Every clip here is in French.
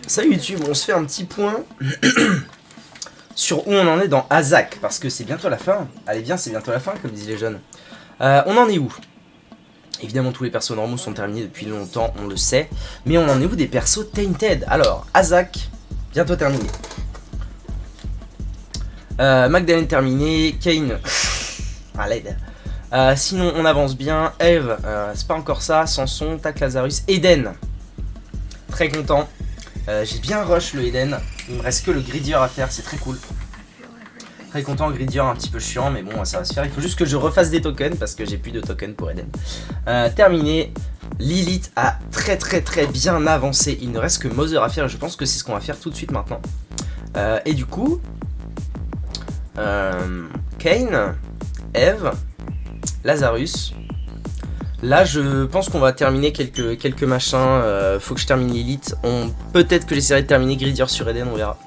Salut YouTube, on se fait un petit point sur où on en est dans Azak, parce que c'est bientôt la fin. Allez bien, c'est bientôt la fin, comme disent les jeunes. On en est où? Évidemment, tous les persos normaux sont terminés depuis longtemps, on le sait. Mais on en est où des persos Tainted? Alors, Azak, bientôt terminé. Magdalene terminé, Kane, à l'aide. Sinon, on avance bien. Eve, c'est pas encore ça. Samson, Tac Lazarus, Eden. Très content. J'ai bien rush le Eden. Il me reste que le Gridier à faire, c'est très cool. Très content, Gridier un petit peu chiant, mais bon, ça va se faire. Il faut juste que je refasse des tokens parce que j'ai plus de tokens pour Eden. Terminé. Lilith a très bien avancé. Il ne reste que Mother à faire. Je pense que c'est ce qu'on va faire tout de suite maintenant. Et du coup, Kane, Eve, Lazarus. Là, je pense qu'on va terminer quelques machins. Faut que je termine Lilith. Peut-être que j'essaierai de terminer Gridier sur Eden, on verra.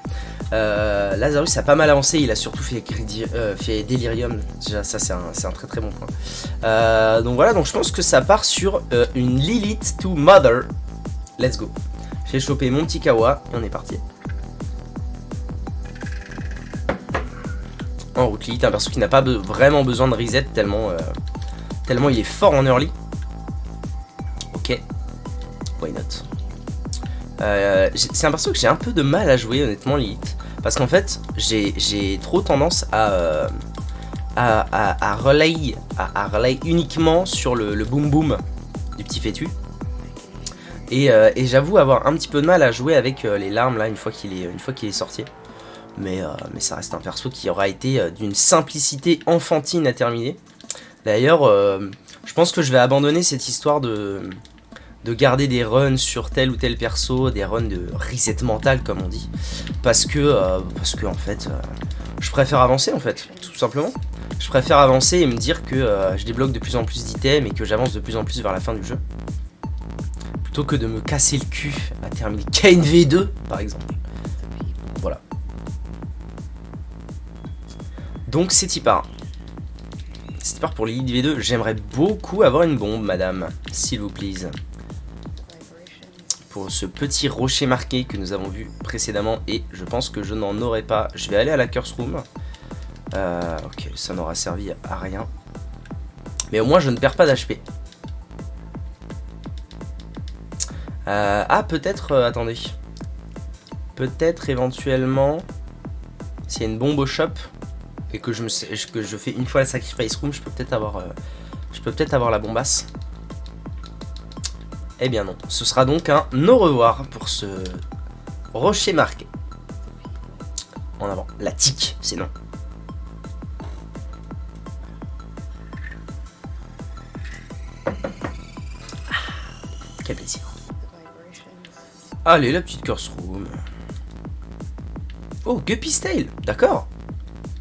Lazarus a pas mal avancé. Il a surtout fait Delirium. Déjà, ça, c'est un très bon point. Donc voilà, donc je pense que ça part sur une Lilith to Mother. Let's go. J'ai chopé mon petit Kawa et on est parti. En route, Lilith, un perso qui n'a pas vraiment besoin de reset tellement il est fort en early. Ok, why not. C'est un perso que j'ai un peu de mal à jouer honnêtement, Lilith, parce qu'en fait j'ai trop tendance à relay uniquement sur le boom boom du petit fétu. Et j'avoue avoir un petit peu de mal à jouer avec les larmes là une fois qu'il est sorti. Mais ça reste un perso qui aura été d'une simplicité enfantine à terminer. D'ailleurs, je pense que je vais abandonner cette histoire de garder des runs sur tel ou tel perso, des runs de reset mental comme on dit, parce que en fait, je préfère avancer en fait, tout simplement. Je préfère avancer et me dire que je débloque de plus en plus d'items et que j'avance de plus en plus vers la fin du jeu, plutôt que de me casser le cul à terminer Kane V2 par exemple. Voilà. Donc c'est y part. C'est part pour Lilith V2. J'aimerais beaucoup avoir une bombe, madame, s'il vous plaît. Pour ce petit rocher marqué que nous avons vu précédemment. Et je pense que je n'en aurai pas. Je vais aller à la curse room. Ok, ça n'aura servi à rien. Mais au moins, je ne perds pas d'HP. Ah, peut-être... attendez. Peut-être éventuellement... S'il y a une bombe au shop... et que je fais une fois la sacrifice room, je peux peut-être avoir la bombasse. Eh bien non, ce sera donc un au revoir pour ce rocher marqué. En avant, la tique, c'est non. Quel plaisir. Allez, la petite curse room. Oh, Guppy's Tail, d'accord.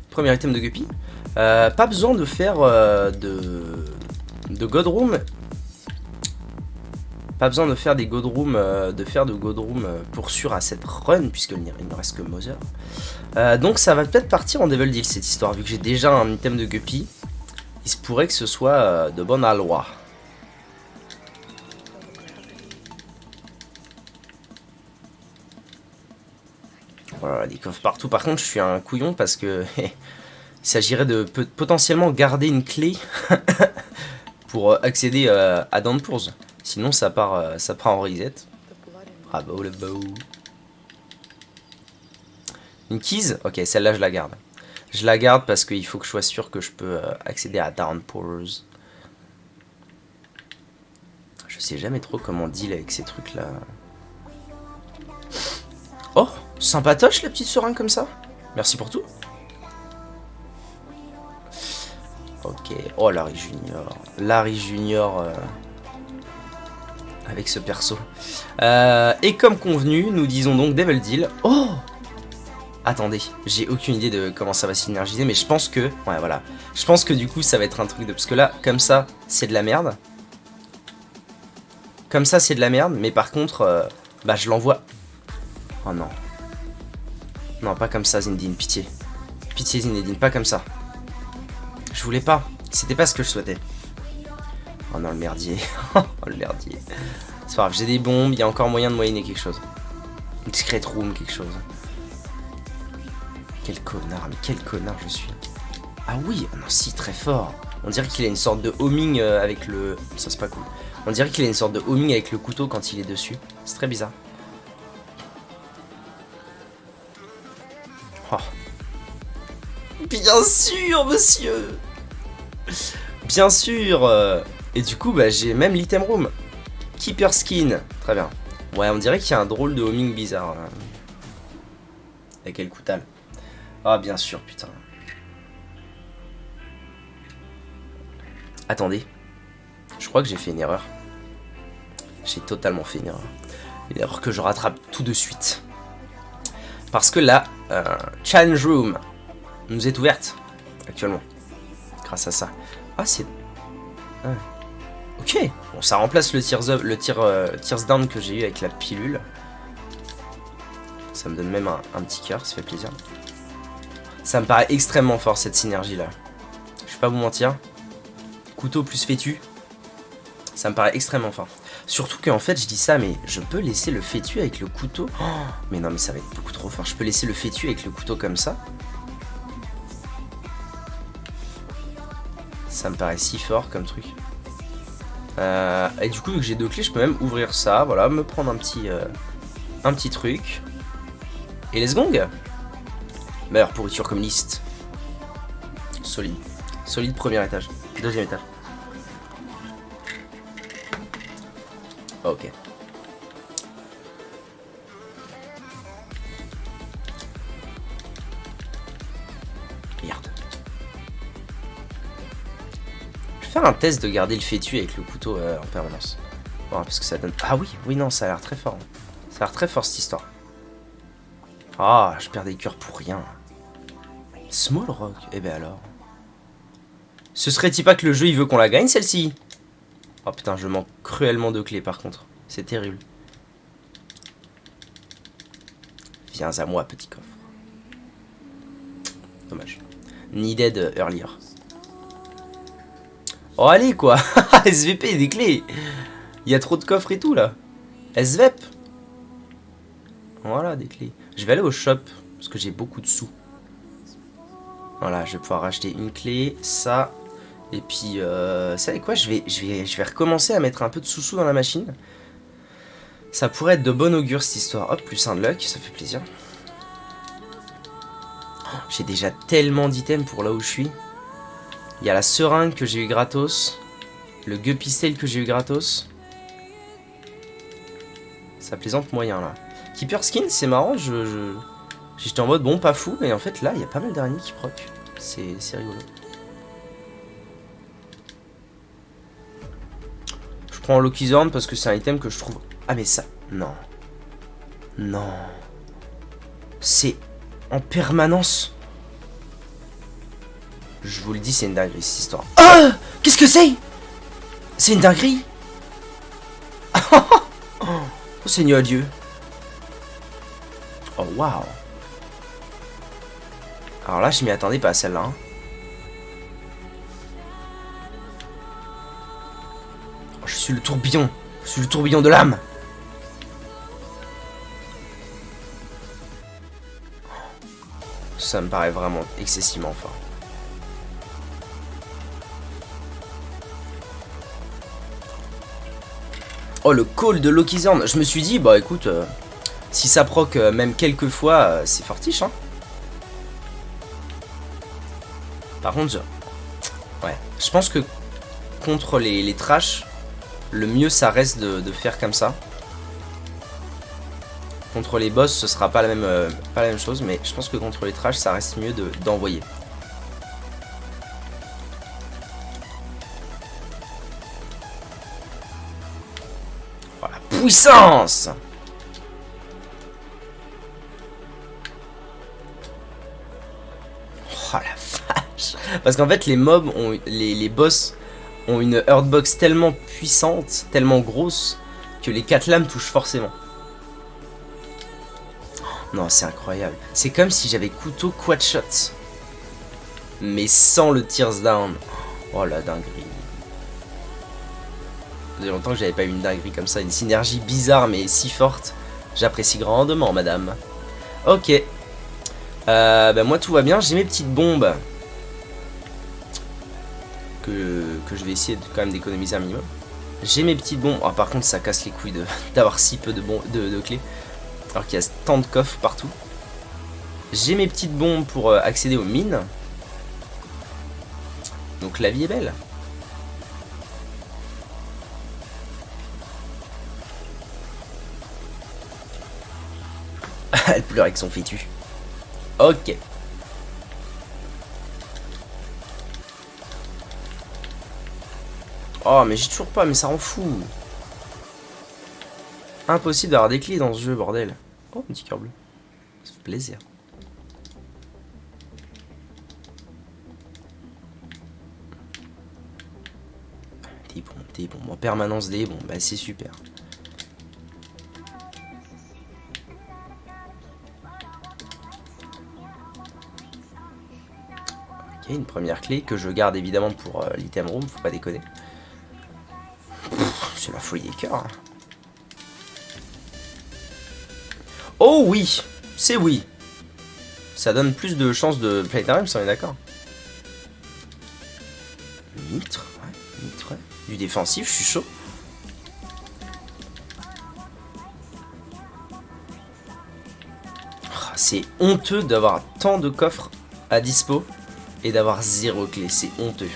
Premier item de Guppy. Pas besoin de faire de God Room. Pas besoin de faire des God Room, pour sûr à cette run, puisqu'il ne reste que Mother. Donc ça va peut-être partir en Devil Deal cette histoire, vu que j'ai déjà un item de Guppy. Il se pourrait que ce soit de bonne aloi. Voilà, des coffres partout. Par contre, je suis un couillon parce que il s'agirait de potentiellement garder une clé pour accéder à Downpours. Sinon, ça part en reset. Bravo le beau. Une keys? Ok, celle-là, je la garde. Je la garde parce qu'il faut que je sois sûr que je peux accéder à Downpours. Je sais jamais trop comment deal avec ces trucs-là. Oh, sympatoche la petite seringue comme ça. Merci pour tout. Ok, oh Larry Junior. Larry Junior avec ce perso. Et comme convenu, nous disons donc Devil Deal. Oh! Attendez, j'ai aucune idée de comment ça va synergiser, mais je pense que... ouais, voilà. Je pense que du coup, ça va être un truc de... parce que là, comme ça, c'est de la merde. Comme ça, c'est de la merde, mais par contre, bah je l'envoie... oh non. Non, pas comme ça, Zinedine, pitié. Pitié, Zinedine, pas comme ça. Je voulais pas. C'était pas ce que je souhaitais. Oh non, le merdier. Oh le merdier. C'est pas grave, j'ai des bombes, il y a encore moyen de moyenner quelque chose. Une secret room, quelque chose. Quel connard, mais quel connard je suis. Ah oui, non si, très fort. On dirait qu'il a une sorte de homing avec le... Ça c'est pas cool. On dirait qu'il a une sorte de homing avec le couteau quand il est dessus. C'est très bizarre. Oh. Bien sûr, monsieur. Bien sûr. Et du coup, bah, j'ai même l'item room. Keeper skin. Très bien. Ouais, on dirait qu'il y a un drôle de homing bizarre. Là. Avec quel coutal. Ah, bien sûr, putain. Attendez. Je crois que j'ai fait une erreur. J'ai totalement fait une erreur. Une erreur que je rattrape tout de suite. Parce que la challenge room nous est ouverte actuellement. Grâce à ça. Ah, c'est... Ah. Ok. Bon, ça remplace le tears down que j'ai eu avec la pilule. Ça me donne même un petit cœur, ça fait plaisir. Ça me paraît extrêmement fort cette synergie là. Je vais pas vous mentir. Couteau plus fétu. Ça me paraît extrêmement fort. Surtout qu'en fait je dis ça mais je peux laisser le fétu avec le couteau. Oh, mais non mais ça va être beaucoup trop fort. Je peux laisser le fétu avec le couteau comme ça. Ça me paraît si fort comme truc. Et du coup vu que j'ai 2 clés je peux même ouvrir ça. Voilà, me prendre un petit truc. Et let's go. Meilleure pourriture communiste. Solide. Solide premier étage. Deuxième étage. Ok. Merde. Je vais faire un test de garder le fétu avec le couteau en permanence. Bon, parce que ça donne... Ah oui, oui non, ça a l'air très fort. Ça a l'air très fort cette histoire. Ah, je perds des cœurs pour rien. Small Rock, eh ben alors. Ce serait-il pas que le jeu il veut qu'on la gagne celle-ci? Oh putain, je manque cruellement de clés par contre. C'est terrible. Viens à moi, petit coffre. Dommage. Needed earlier. Oh allez quoi. SVP, des clés. Il y a trop de coffres et tout là. SVP. Voilà, des clés. Je vais aller au shop parce que j'ai beaucoup de sous. Voilà, je vais pouvoir acheter une clé, ça. Et puis, vous savez quoi, je vais recommencer à mettre un peu de sous-sous dans la machine. Ça pourrait être de bon augure cette histoire. Hop, plus 1 de luck, ça fait plaisir. Oh, j'ai déjà tellement d'items pour là où je suis. Il y a la seringue que j'ai eu gratos. Le guppy tail que j'ai eu gratos. Ça plaisante moyen là. Keeper skin, c'est marrant, j'étais en mode bon, pas fou, mais en fait là, il y a pas mal d'araignées qui proc. C'est rigolo. Je prends Loki's Horn parce que c'est un item que je trouve... Ah mais ça... Non. Non. C'est en permanence. Je vous le dis, c'est une dinguerie cette histoire. Ah, qu'est-ce que c'est? C'est une dinguerie. Oh Seigneur Dieu. Oh waouh. Alors là je m'y attendais pas à celle-là hein. Oh, je suis le tourbillon. Je suis le tourbillon de l'âme. Ça me paraît vraiment excessivement fort. Oh le call de Loki's Horn. Je me suis dit bah écoute si ça proc même quelques fois c'est fortiche hein. Par contre ouais, je pense que contre les trash, le mieux ça reste de faire comme ça. Contre les boss ce sera pas la même chose, mais je pense que contre les trash ça reste mieux d'envoyer. Oh la puissance! Oh la vache! Parce qu'en fait les mobs ont les boss ont une hurtbox tellement puissante, tellement grosse que les 4 lames touchent forcément. Non, c'est incroyable. C'est comme si j'avais couteau quad shot. Mais sans le tears down. Oh la dinguerie. Ça faisait longtemps que j'avais pas eu une dinguerie comme ça. Une synergie bizarre mais si forte. J'apprécie grandement, madame. Ok. Bah moi tout va bien, j'ai mes petites bombes. Que je vais essayer quand même d'économiser un minimum. J'ai mes petites bombes. Oh, par contre ça casse les couilles d'avoir si peu de clés. Alors qu'il y a tant de coffres partout. J'ai mes petites bombes pour accéder aux mines. Donc la vie est belle. Elle pleure avec son fétu. Ok. Oh mais j'ai toujours pas, mais ça rend fou. Impossible d'avoir des clés dans ce jeu, bordel. Oh, un petit cœur bleu. Ça fait plaisir. Des bombes. En permanence des bombes. Bah c'est super. Ok, une première clé que je garde évidemment pour l'item room, faut pas déconner. C'est la folie des cœurs. Hein. Oh oui, c'est oui. Ça donne plus de chances de Platinum, ça on est d'accord. Mitre, ouais. Du défensif, je suis chaud. C'est honteux d'avoir tant de coffres à dispo et d'avoir 0 clé, c'est honteux.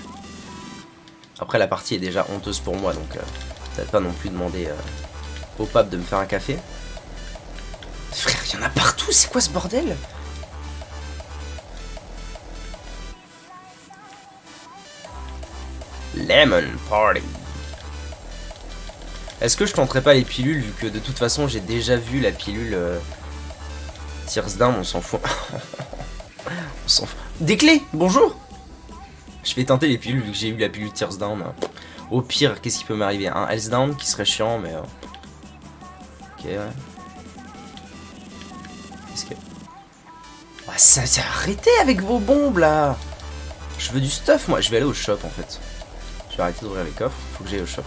Après la partie est déjà honteuse pour moi, donc peut-être pas non plus demander au pape de me faire un café. Frère, il y en a partout, c'est quoi ce bordel? Lemon Party. Est-ce que je tenterai pas les pilules vu que de toute façon j'ai déjà vu la pilule Tears Down, on s'en fout. On s'en fout. Des clés, bonjour. Je vais tenter les pilules vu que j'ai eu la pilule Tears Down. Au pire, qu'est-ce qui peut m'arriver? Un Health Down qui serait chiant, mais... Ok, ouais. Qu'est-ce que... Ah, ça s'est arrêté avec vos bombes, là. Je veux du stuff, moi. Je vais aller au shop, en fait. Je vais arrêter d'ouvrir les coffres. Faut que j'aille au shop.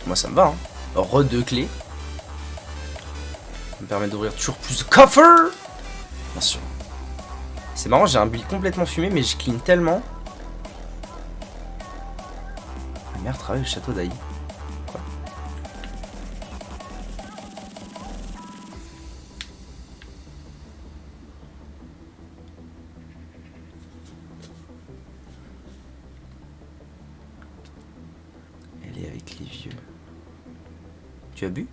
Moi, ça me va, hein. Re 2 clés. Ça me permet d'ouvrir toujours plus de coffres. Bien sûr. C'est marrant, j'ai un build complètement fumé, mais je clean tellement. Ma mère travaille au château d'Aï. Quoi? Elle est avec les vieux. Tu as bu?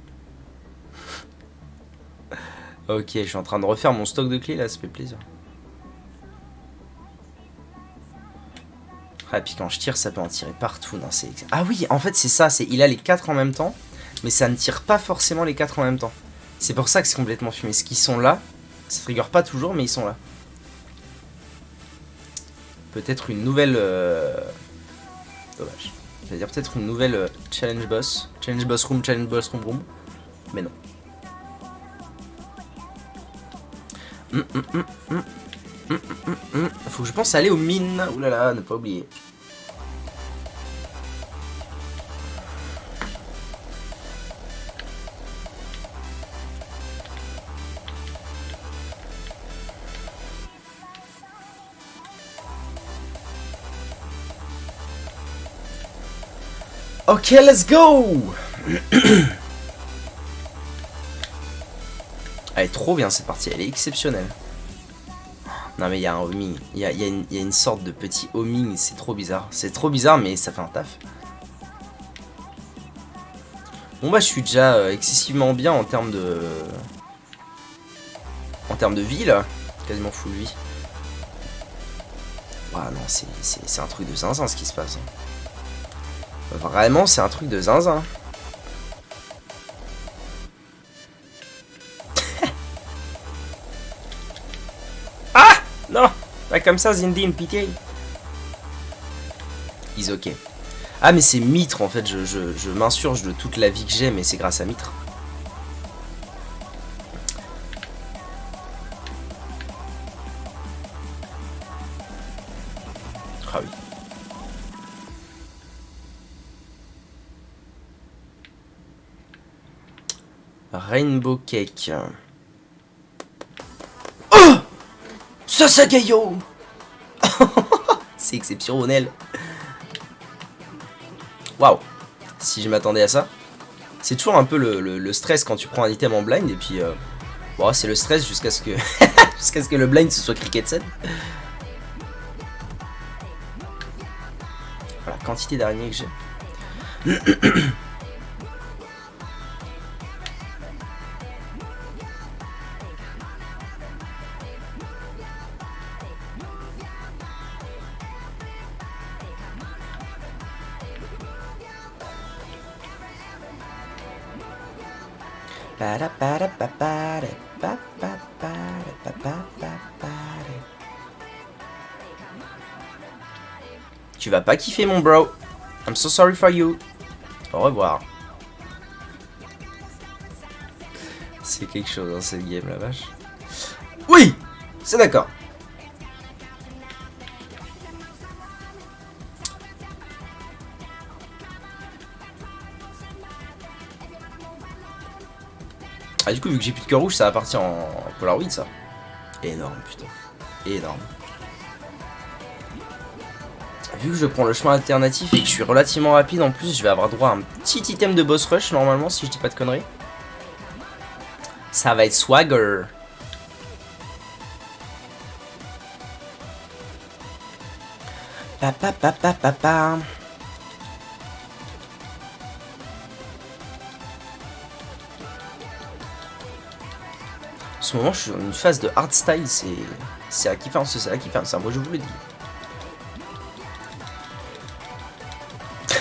Ok, je suis en train de refaire mon stock de clés là, ça fait plaisir. Ah, puis quand je tire, ça peut en tirer partout. Non, ah oui, en fait, c'est ça. Il a les 4 en même temps, mais ça ne tire pas forcément les 4 en même temps. C'est pour ça que c'est complètement fumé. Ce qui sont là, ça trigger pas toujours, mais ils sont là. Peut-être une nouvelle... Dommage. J'allais dire peut-être une nouvelle challenge boss. Challenge boss room, mais non. Faut que je pense à aller aux mines. Oulala, ne pas oublier. Ok, let's go. Elle est trop bien cette partie, elle est exceptionnelle. Non mais il y a un homing, il y a une sorte de petit homing, c'est trop bizarre. C'est trop bizarre mais ça fait un taf. Bon bah je suis déjà excessivement bien en termes de... vie là. Quasiment full vie. Ouah non c'est un truc de zinzin ce qui se passe. Vraiment c'est un truc de zinzin. Non, pas comme ça, Zindine, pitié. Is ok. Ah, mais c'est Mitre en fait, je m'insurge de toute la vie que j'ai, mais c'est grâce à Mitre. Ah oui. Rainbow Cake. Oh, Sasagayo. C'est exceptionnel. Waouh. Si je m'attendais à ça. C'est toujours un peu le stress quand tu prends un item en blind. Et puis bon, c'est le stress jusqu'à ce que jusqu'à ce que le blind ce soit cricket set. Voilà, quantité d'araignées que j'ai. Tu vas pas kiffer mon bro. I'm so sorry for you. Au revoir. C'est quelque chose dans cette game la vache. Oui, c'est d'accord. Ah du coup vu que j'ai plus de cœur rouge ça va partir en Polaroid ça. Énorme putain. Énorme. Vu que je prends le chemin alternatif et que je suis relativement rapide en plus je vais avoir droit à un petit item de boss rush normalement si je dis pas de conneries. Ça va être swagger. Papa papa papa. En ce moment je suis dans une phase de hardstyle, c'est à kiffer, c'est à kiffer, ça moi je vous le dis.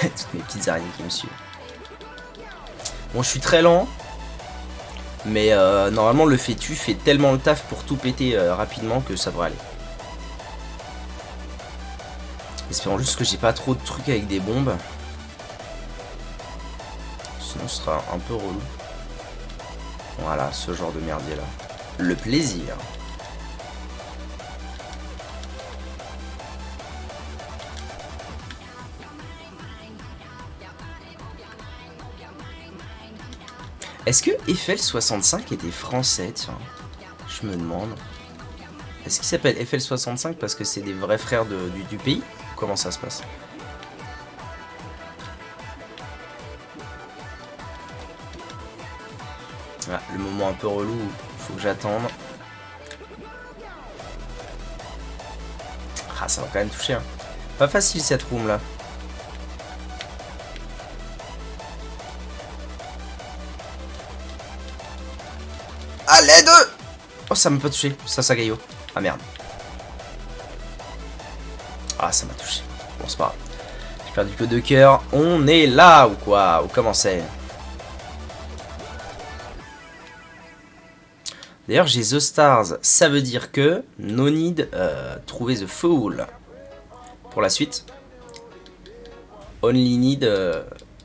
Toutes mes petites araignées qui me suivent. Bon je suis très lent. Mais normalement le fétu fait tellement le taf pour tout péter rapidement que ça devrait aller. Espérons juste que j'ai pas trop de trucs avec des bombes. Sinon ce sera un peu relou. Voilà, ce genre de merdier là. Le plaisir. Est-ce que FL65 était français, tiens? Je me demande. Est-ce qu'il s'appelle FL65 parce que c'est des vrais frères du pays? Comment ça se passe? Ah, le moment un peu relou, il faut que j'attende. Ah, ça va quand même toucher. Hein. Pas facile cette room là. À l'aide! Oh, ça m'a pas touché. Sasagayo. Ah merde. Ah, ça m'a touché. Bon, c'est pas grave. J'ai perdu que 2 cœurs. On est là ou quoi? Ou comment c'est? D'ailleurs, j'ai The Stars. Ça veut dire que no need trouver the fool. Pour la suite. Only need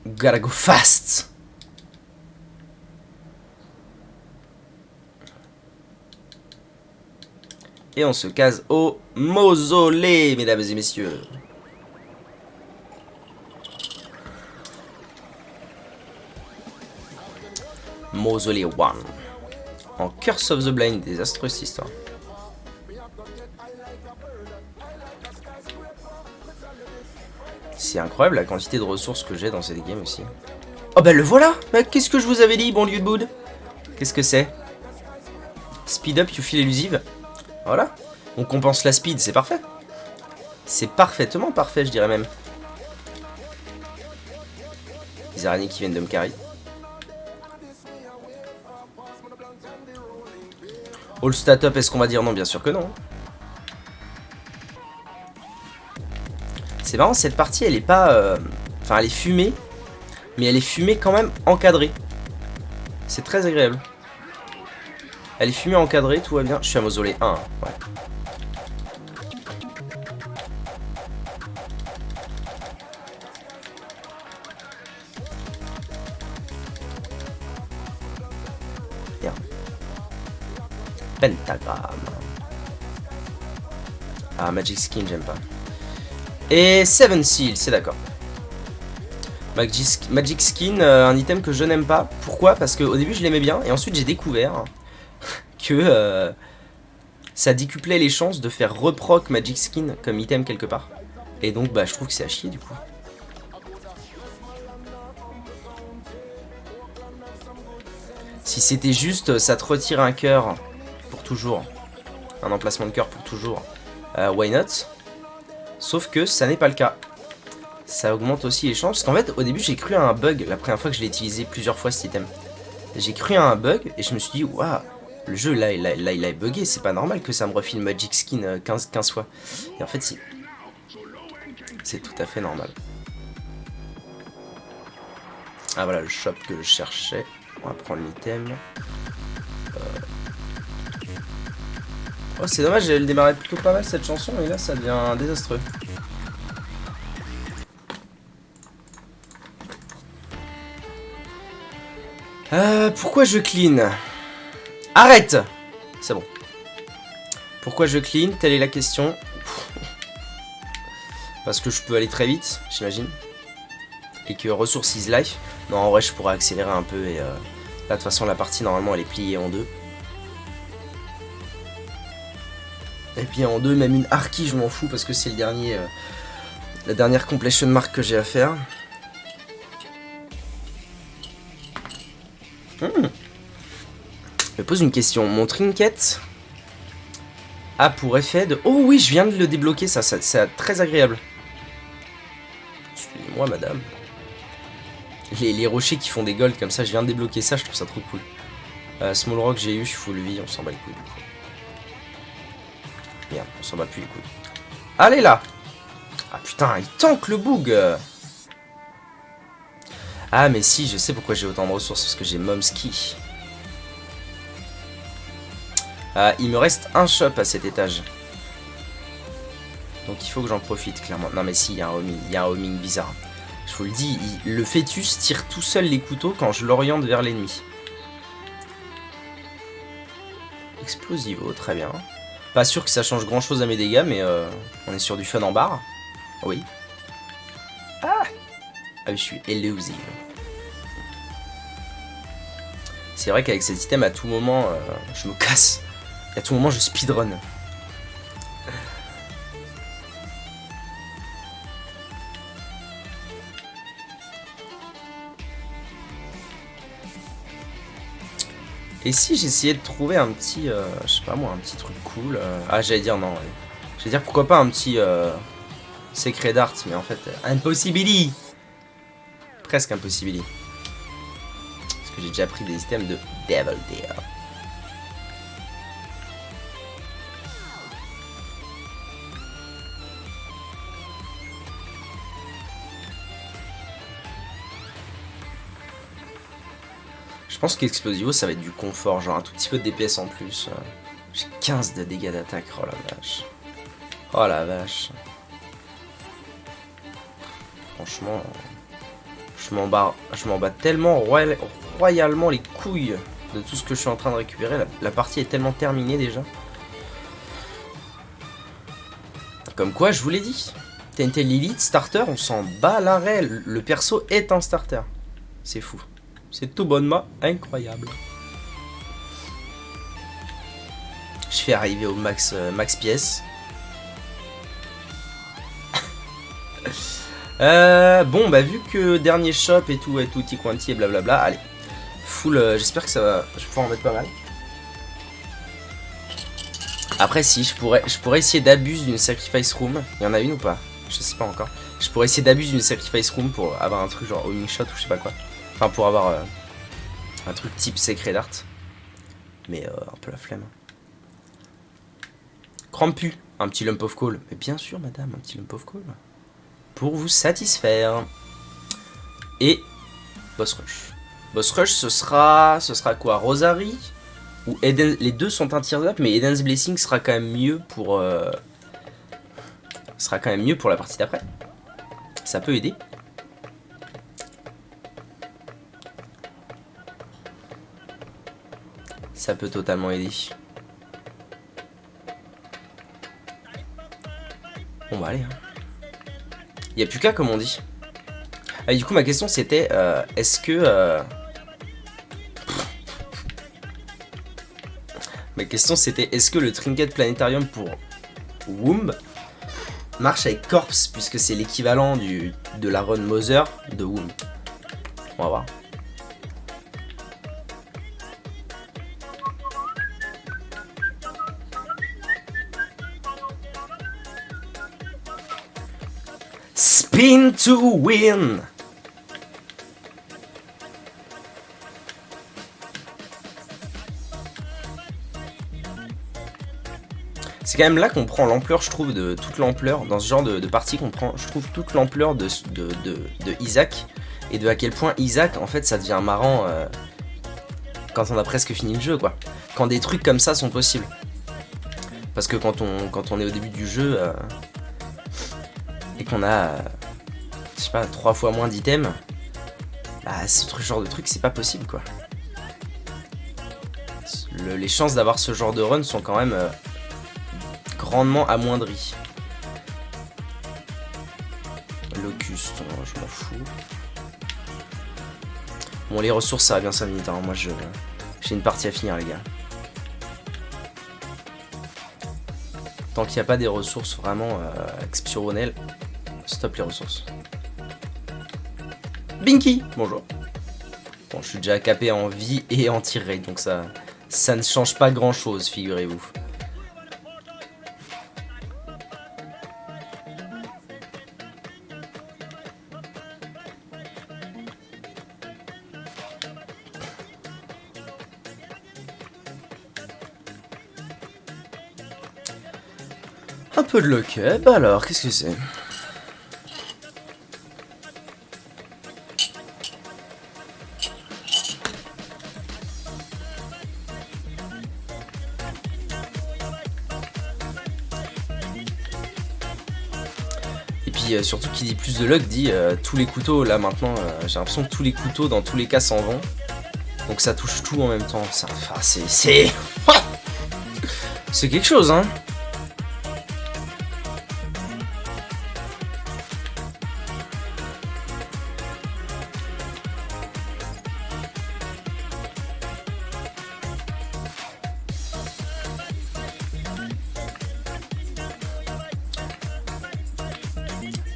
gotta go fast. Et on se case au mausolée, mesdames et messieurs. Mausolée 1. En Curse of the Blind, désastreuse histoire. C'est incroyable la quantité de ressources que j'ai dans cette game aussi. Oh bah le voilà. Bah, qu'est-ce que je vous avais dit, bon lieu de boud? Qu'est-ce que c'est? Speed up, you feel elusive. Voilà. On compense la speed, c'est parfait. C'est parfaitement parfait, je dirais même. Les araignées qui viennent de me carry. All stat up, est-ce qu'on va dire non? Bien sûr que non. C'est marrant, cette partie, elle est pas... Enfin, elle est fumée. Mais elle est fumée quand même encadrée. C'est très agréable. Elle est fumée encadrée, tout va bien. Je suis à mausolée 1, ouais. Bien. Pentagramme. Ah, Magic Skin, j'aime pas. Et Seven Seal, c'est d'accord. Magic Skin, un item que je n'aime pas. Pourquoi? Parce qu'au début je l'aimais bien et ensuite j'ai découvert que ça décuplait les chances de faire reproc Magic Skin comme item quelque part. Et donc bah je trouve que c'est à chier du coup. Si c'était juste ça te retire un cœur pour toujours, un emplacement de cœur pour toujours, why not? Sauf que ça n'est pas le cas. Ça augmente aussi les chances. Parce qu'en fait, au début, j'ai cru à un bug la première fois que je l'ai utilisé plusieurs fois cet item. J'ai cru à un bug et je me suis dit, waouh, le jeu là, il a bugué. C'est pas normal que ça me refile Magic Skin 15 fois. Et en fait, si. C'est tout à fait normal. Ah voilà, le shop que je cherchais. On va prendre l'item. Oh, c'est dommage, elle démarrait plutôt pas mal cette chanson et là, ça devient désastreux. Pourquoi je clean? Arrête! C'est bon. Pourquoi je clean? Telle est la question. Parce que je peux aller très vite, j'imagine. Et que Resource is life. Non, en vrai, je pourrais accélérer un peu. Et là, de toute façon, la partie, normalement, elle est pliée en deux. Et puis en deux, même une Arky, je m'en fous. Parce que c'est le dernier... la dernière completion mark que j'ai à faire. Je me pose une question. Mon trinket a pour effet de... Oh oui, je viens de le débloquer, ça c'est très agréable. Excusez-moi, madame. Les rochers qui font des golds comme ça, je viens de débloquer ça, je trouve ça trop cool. Small Rock, j'ai eu, je suis full vie, on s'en bat les couilles du coup. Merde, on s'en bat plus les couilles. Allez là! Ah putain, il tank le bug! Ah mais si, je sais pourquoi j'ai autant de ressources, parce que j'ai Momski. Il me reste un shop à cet étage. Donc il faut que j'en profite, clairement. Non mais si, il y a un homing bizarre. Je vous le dis, le fœtus tire tout seul les couteaux quand je l'oriente vers l'ennemi. Explosivo, très bien. Pas sûr que ça change grand chose à mes dégâts, mais on est sur du fun en barre. Oui. Ah, je suis elusive. C'est vrai qu'avec cet item, à tout moment, je me casse. À tout moment, je speedrun. Et si j'essayais de trouver un petit, je sais pas moi, un petit truc cool. Ah, j'allais dire non. J'allais dire pourquoi pas un petit secret d'art, mais en fait, impossibility. Presque impossibility. Parce que j'ai déjà pris des items de Devil Deer. Je pense qu'Explosivo ça va être du confort, genre un tout petit peu de DPS en plus. J'ai 15 de dégâts d'attaque, oh la vache. Oh la vache. Franchement, je m'en bats tellement royalement les couilles de tout ce que je suis en train de récupérer. La partie est tellement terminée déjà. Comme quoi, je vous l'ai dit. TNT Lilith, starter, on s'en bat l'arrêt. Le perso est un starter. C'est fou. C'est tout bonnement incroyable. Je fais arriver au max pièces. Bon, bah vu que dernier shop et tout y quanti et blablabla, allez. Full, j'espère que ça va... Je vais pouvoir en mettre pas mal. Après si, je pourrais essayer d'abuser d'une sacrifice room. Il y en a une ou pas? Je sais pas encore. Je pourrais essayer d'abuser d'une sacrifice room pour avoir un truc genre homing shot ou je sais pas quoi. Enfin pour avoir un truc type secret d'art. Mais un peu la flemme. Crampu, un petit lump of coal. Mais bien sûr madame, un petit lump of coal. Pour vous satisfaire. Et boss rush. Boss rush ce sera quoi? Rosary ou Eden, les deux sont un tier up, mais Eden's Blessing sera quand même mieux pour la partie d'après. Ça peut aider. Ça peut totalement aider. Bon bah allez. Hein. Il n'y a plus qu'à, comme on dit. Ah, du coup, ma question c'était est-ce que. Ma question c'était est-ce que le Trinket Planetarium pour Womb marche avec Corpse, puisque c'est l'équivalent de la run Mother de Womb. On va voir. Spin to win. C'est quand même là qu'on prend l'ampleur, je trouve, de toute l'ampleur, dans ce genre de partie qu'on prend, je trouve, toute l'ampleur de Isaac, et de à quel point Isaac, en fait, ça devient marrant quand on a presque fini le jeu, quoi. Quand des trucs comme ça sont possibles. Parce que quand on est au début du jeu, et qu'on a, je sais pas, 3 fois moins d'items, bah, ce genre de truc, c'est pas possible, quoi. Les chances d'avoir ce genre de run sont quand même... grandement amoindri. Locust, je m'en fous. Bon, les ressources, ça va bien 5 minutes. Hein. Moi, j'ai une partie à finir, les gars. Tant qu'il n'y a pas des ressources vraiment exceptionnelles, stop les ressources. Binky, bonjour. Bon, je suis déjà capé en vie et en tir rate, donc ça ne change pas grand chose, figurez-vous. Un peu de luck up, alors, qu'est-ce que c'est? Et puis surtout qui dit plus de luck dit tous les couteaux, là maintenant, j'ai l'impression que tous les couteaux dans tous les cas s'en vont. Donc ça touche tout en même temps, enfin c'est... c'est quelque chose, hein.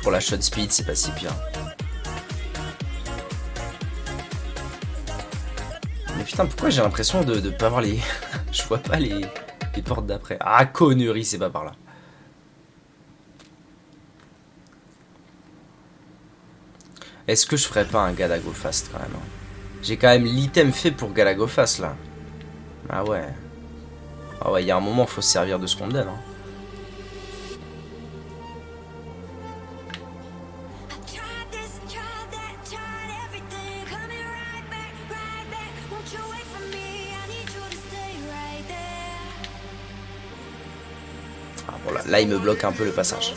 Pour la shot speed, c'est pas si pire. Mais putain, pourquoi j'ai l'impression de pas avoir les... Je vois pas les portes d'après. Ah, connerie, c'est pas par là. Est-ce que je ferais pas un Galago Fast quand même, hein? J'ai quand même l'item fait pour Galago Fast là. Ah ouais. Ah ouais, il y a un moment, faut se servir de ce qu'on me donne, hein. Voilà, là il me bloque un peu le passage.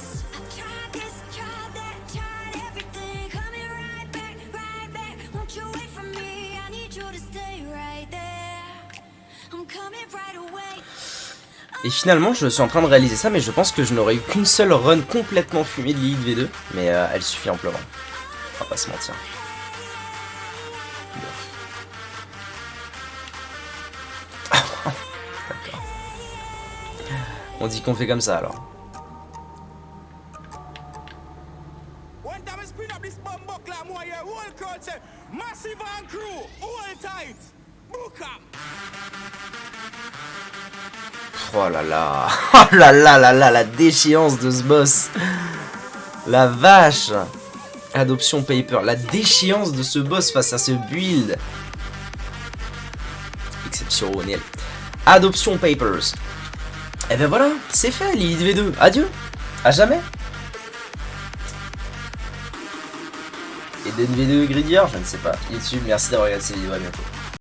Et finalement je suis en train de réaliser ça, mais je pense que je n'aurais eu qu'une seule run complètement fumée de Lilith V2, mais elle suffit amplement. On va pas se mentir. On dit qu'on fait comme ça alors. Oh là là. Oh là là là là, la déchéance de ce boss. La vache. Adoption Paper. La déchéance de ce boss face à ce build. Exceptionnel. Adoption Papers. Et ben voilà, c'est fait, Lilith V2. Adieu. À jamais. Eden V2 Gridier, je ne sais pas. YouTube, merci d'avoir regardé cette vidéo, à bientôt.